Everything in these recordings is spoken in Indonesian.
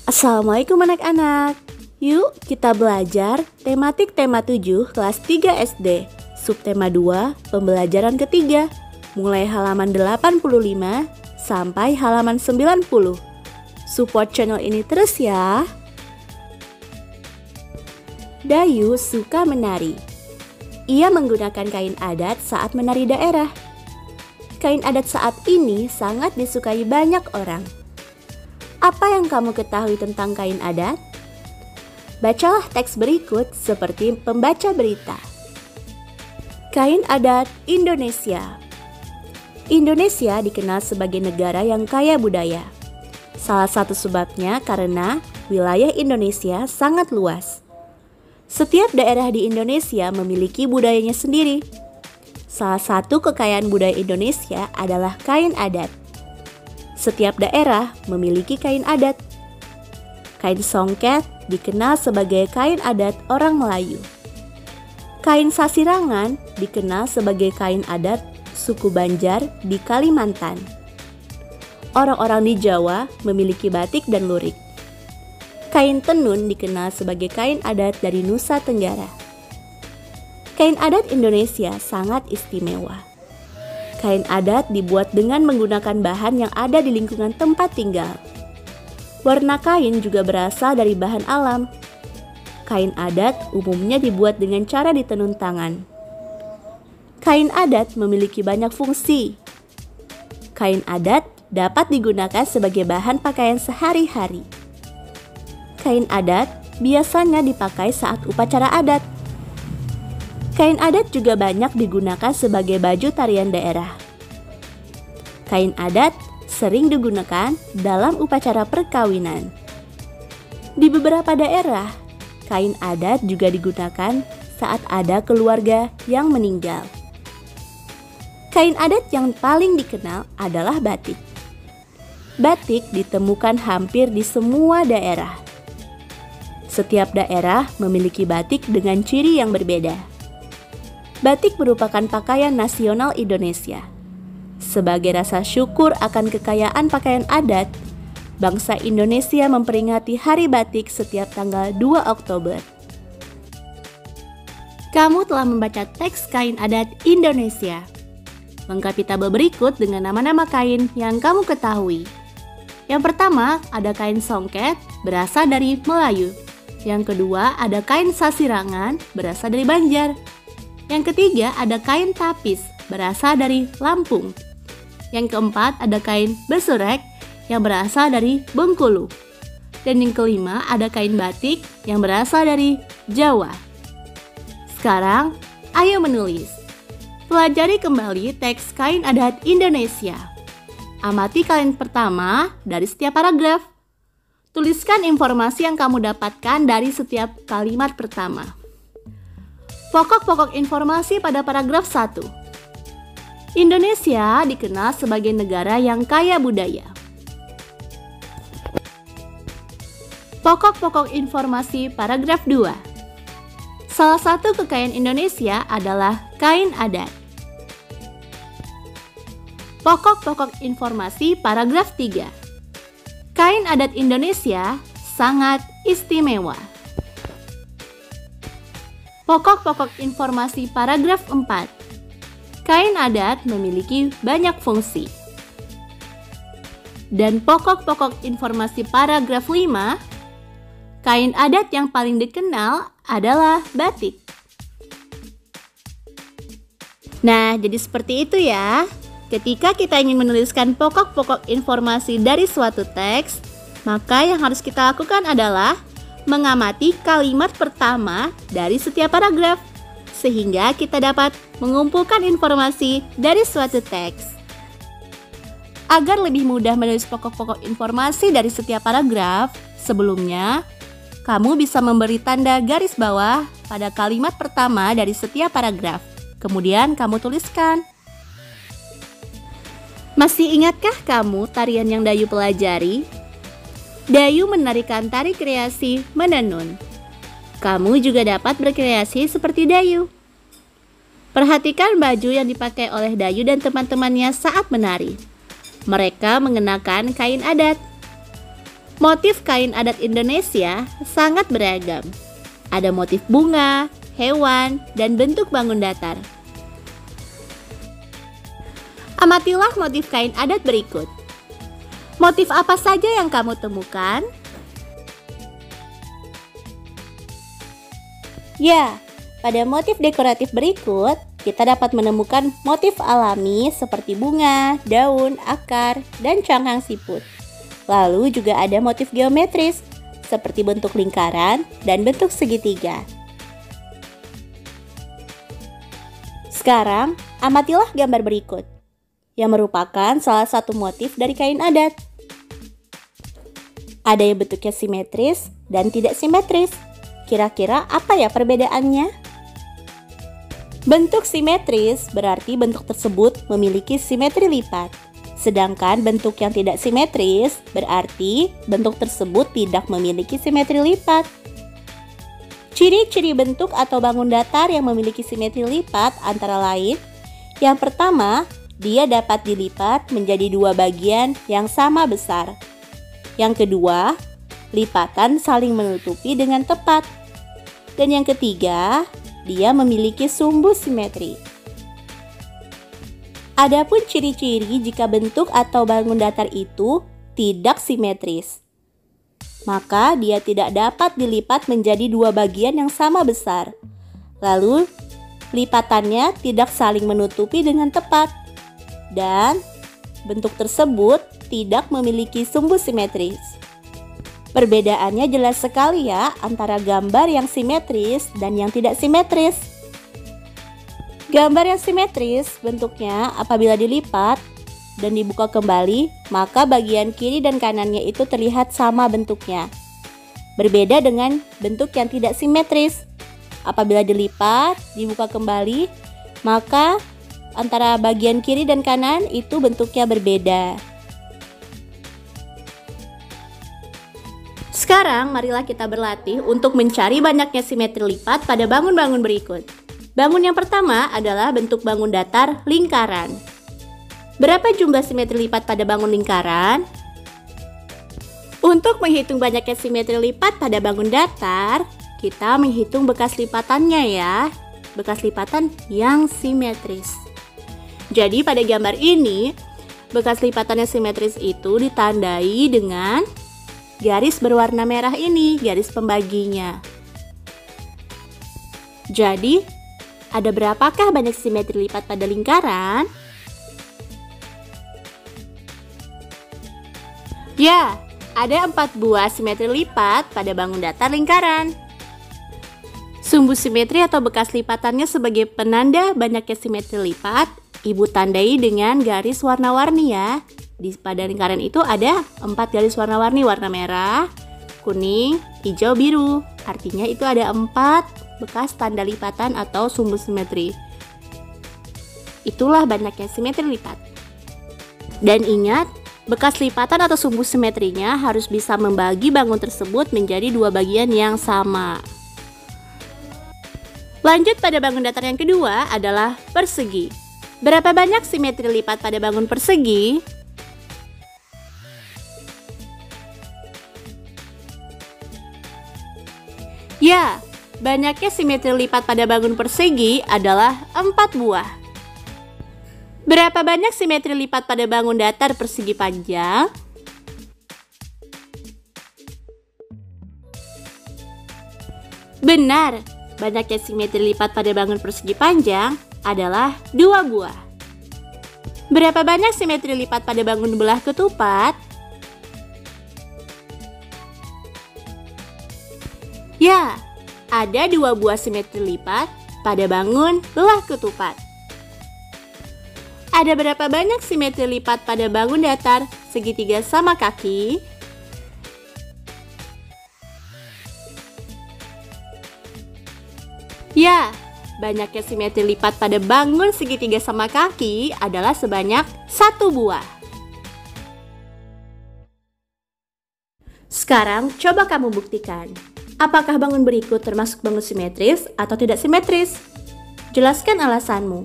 Assalamualaikum anak-anak. Yuk kita belajar tematik tema 7 kelas 3 SD. Subtema 2 pembelajaran ketiga. Mulai halaman 85 sampai halaman 90. Support channel ini terus ya. Dayu suka menari. Ia menggunakan kain adat saat menari daerah. Kain adat saat ini sangat disukai banyak orang. Apa yang kamu ketahui tentang kain adat? Bacalah teks berikut seperti pembaca berita. Kain adat Indonesia. Indonesia dikenal sebagai negara yang kaya budaya. Salah satu sebabnya karena wilayah Indonesia sangat luas. Setiap daerah di Indonesia memiliki budayanya sendiri. Salah satu kekayaan budaya Indonesia adalah kain adat. Setiap daerah memiliki kain adat. Kain songket dikenal sebagai kain adat orang Melayu. Kain sasirangan dikenal sebagai kain adat suku Banjar di Kalimantan. Orang-orang di Jawa memiliki batik dan lurik. Kain tenun dikenal sebagai kain adat dari Nusa Tenggara. Kain adat Indonesia sangat istimewa. Kain adat dibuat dengan menggunakan bahan yang ada di lingkungan tempat tinggal. Warna kain juga berasal dari bahan alam. Kain adat umumnya dibuat dengan cara ditenun tangan. Kain adat memiliki banyak fungsi. Kain adat dapat digunakan sebagai bahan pakaian sehari-hari. Kain adat biasanya dipakai saat upacara adat. Kain adat juga banyak digunakan sebagai baju tarian daerah. Kain adat sering digunakan dalam upacara perkawinan. Di beberapa daerah, kain adat juga digunakan saat ada keluarga yang meninggal. Kain adat yang paling dikenal adalah batik. Batik ditemukan hampir di semua daerah. Setiap daerah memiliki batik dengan ciri yang berbeda. Batik merupakan pakaian nasional Indonesia. Sebagai rasa syukur akan kekayaan pakaian adat, bangsa Indonesia memperingati Hari Batik setiap tanggal 2 Oktober. Kamu telah membaca teks kain adat Indonesia. Lengkapi tabel berikut dengan nama-nama kain yang kamu ketahui. Yang pertama, ada kain songket berasal dari Melayu. Yang kedua, ada kain sasirangan berasal dari Banjar. Yang ketiga, ada kain tapis berasal dari Lampung. Yang keempat, ada kain besurek yang berasal dari Bengkulu. Dan yang kelima, ada kain batik yang berasal dari Jawa. Sekarang, ayo menulis. Pelajari kembali teks kain adat Indonesia. Amati kalimat pertama dari setiap paragraf. Tuliskan informasi yang kamu dapatkan dari setiap kalimat pertama. Pokok-pokok informasi pada paragraf 1. Indonesia dikenal sebagai negara yang kaya budaya. Pokok-pokok informasi paragraf 2. Salah satu kekayaan Indonesia adalah kain adat. Pokok-pokok informasi paragraf 3. Kain adat Indonesia sangat istimewa. Pokok-pokok informasi paragraf 4. Kain adat memiliki banyak fungsi. Dan pokok-pokok informasi paragraf 5. Kain adat yang paling dikenal adalah batik. Nah, jadi seperti itu ya. Ketika kita ingin menuliskan pokok-pokok informasi dari suatu teks, maka yang harus kita lakukan adalah mengamati kalimat pertama dari setiap paragraf, sehingga kita dapat mengumpulkan informasi dari suatu teks. Agar lebih mudah menulis pokok-pokok informasi dari setiap paragraf, sebelumnya kamu bisa memberi tanda garis bawah pada kalimat pertama dari setiap paragraf. Kemudian kamu tuliskan. Masih ingatkah kamu tarian yang Dayu pelajari? Dayu menarikan tari kreasi menenun. Kamu juga dapat berkreasi seperti Dayu. Perhatikan baju yang dipakai oleh Dayu dan teman-temannya saat menari. Mereka mengenakan kain adat. Motif kain adat Indonesia sangat beragam. Ada motif bunga, hewan, dan bentuk bangun datar. Amatilah motif kain adat berikut. Motif apa saja yang kamu temukan? Ya, pada motif dekoratif berikut, kita dapat menemukan motif alami seperti bunga, daun, akar, dan cangkang siput. Lalu juga ada motif geometris seperti bentuk lingkaran dan bentuk segitiga. Sekarang, amatilah gambar berikut yang merupakan salah satu motif dari kain adat. Ada yang bentuknya simetris dan tidak simetris. Kira-kira apa ya perbedaannya? Bentuk simetris berarti bentuk tersebut memiliki simetri lipat. Sedangkan bentuk yang tidak simetris berarti bentuk tersebut tidak memiliki simetri lipat. Ciri-ciri bentuk atau bangun datar yang memiliki simetri lipat antara lain: yang pertama, dia dapat dilipat menjadi dua bagian yang sama besar. Yang kedua, lipatan saling menutupi dengan tepat. Dan yang ketiga, dia memiliki sumbu simetri. Adapun ciri-ciri jika bentuk atau bangun datar itu tidak simetris, maka dia tidak dapat dilipat menjadi dua bagian yang sama besar. Lalu, lipatannya tidak saling menutupi dengan tepat, dan bentuk tersebut tidak memiliki sumbu simetris. Perbedaannya jelas sekali ya antara gambar yang simetris dan yang tidak simetris. Gambar yang simetris bentuknya apabila dilipat dan dibuka kembali, maka bagian kiri dan kanannya itu terlihat sama bentuknya. Berbeda dengan bentuk yang tidak simetris. Apabila dilipat, dibuka kembali, maka antara bagian kiri dan kanan itu bentuknya berbeda. Sekarang marilah kita berlatih untuk mencari banyaknya simetri lipat pada bangun-bangun berikut. Bangun yang pertama adalah bentuk bangun datar lingkaran. Berapa jumlah simetri lipat pada bangun lingkaran? Untuk menghitung banyaknya simetri lipat pada bangun datar, kita menghitung bekas lipatannya ya. Bekas lipatan yang simetris. Jadi pada gambar ini, bekas lipatan yang simetris itu ditandai dengan garis berwarna merah ini, garis pembaginya. Jadi, ada berapakah banyak simetri lipat pada lingkaran? Ya, ada 4 buah simetri lipat pada bangun datar lingkaran. Sumbu simetri atau bekas lipatannya sebagai penanda banyaknya simetri lipat, Ibu tandai dengan garis warna-warni ya. Pada lingkaran itu ada 4 garis warna-warni, warna merah, kuning, hijau, biru. Artinya itu ada 4 bekas tanda lipatan atau sumbu simetri. Itulah banyaknya simetri lipat. Dan ingat, bekas lipatan atau sumbu simetrinya harus bisa membagi bangun tersebut menjadi 2 bagian yang sama. Lanjut pada bangun datar yang kedua adalah persegi. Berapa banyak simetri lipat pada bangun persegi? Ya, banyaknya simetri lipat pada bangun persegi adalah 4 buah. Berapa banyak simetri lipat pada bangun datar persegi panjang? Benar, banyaknya simetri lipat pada bangun persegi panjang adalah 2 buah. Berapa banyak simetri lipat pada bangun belah ketupat? Ya, ada 2 buah simetri lipat pada bangun belah ketupat. Ada berapa banyak simetri lipat pada bangun datar segitiga sama kaki? Ya, banyaknya simetri lipat pada bangun segitiga sama kaki adalah sebanyak 1 buah. Sekarang coba kamu buktikan. Apakah bangun berikut termasuk bangun simetris atau tidak simetris? Jelaskan alasanmu.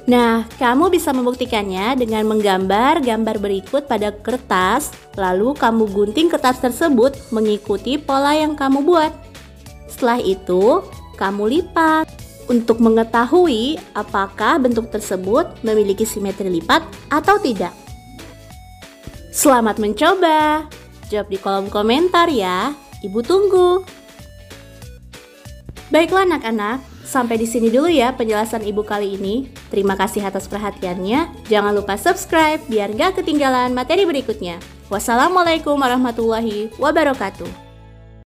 Nah, kamu bisa membuktikannya dengan menggambar gambar berikut pada kertas, lalu kamu gunting kertas tersebut mengikuti pola yang kamu buat. Setelah itu, kamu lipat untuk mengetahui apakah bentuk tersebut memiliki simetri lipat atau tidak. Selamat mencoba! Jawab di kolom komentar ya, Ibu tunggu. Baiklah anak-anak, sampai di sini dulu ya penjelasan Ibu kali ini. Terima kasih atas perhatiannya. Jangan lupa subscribe biar gak ketinggalan materi berikutnya. Wassalamualaikum warahmatullahi wabarakatuh.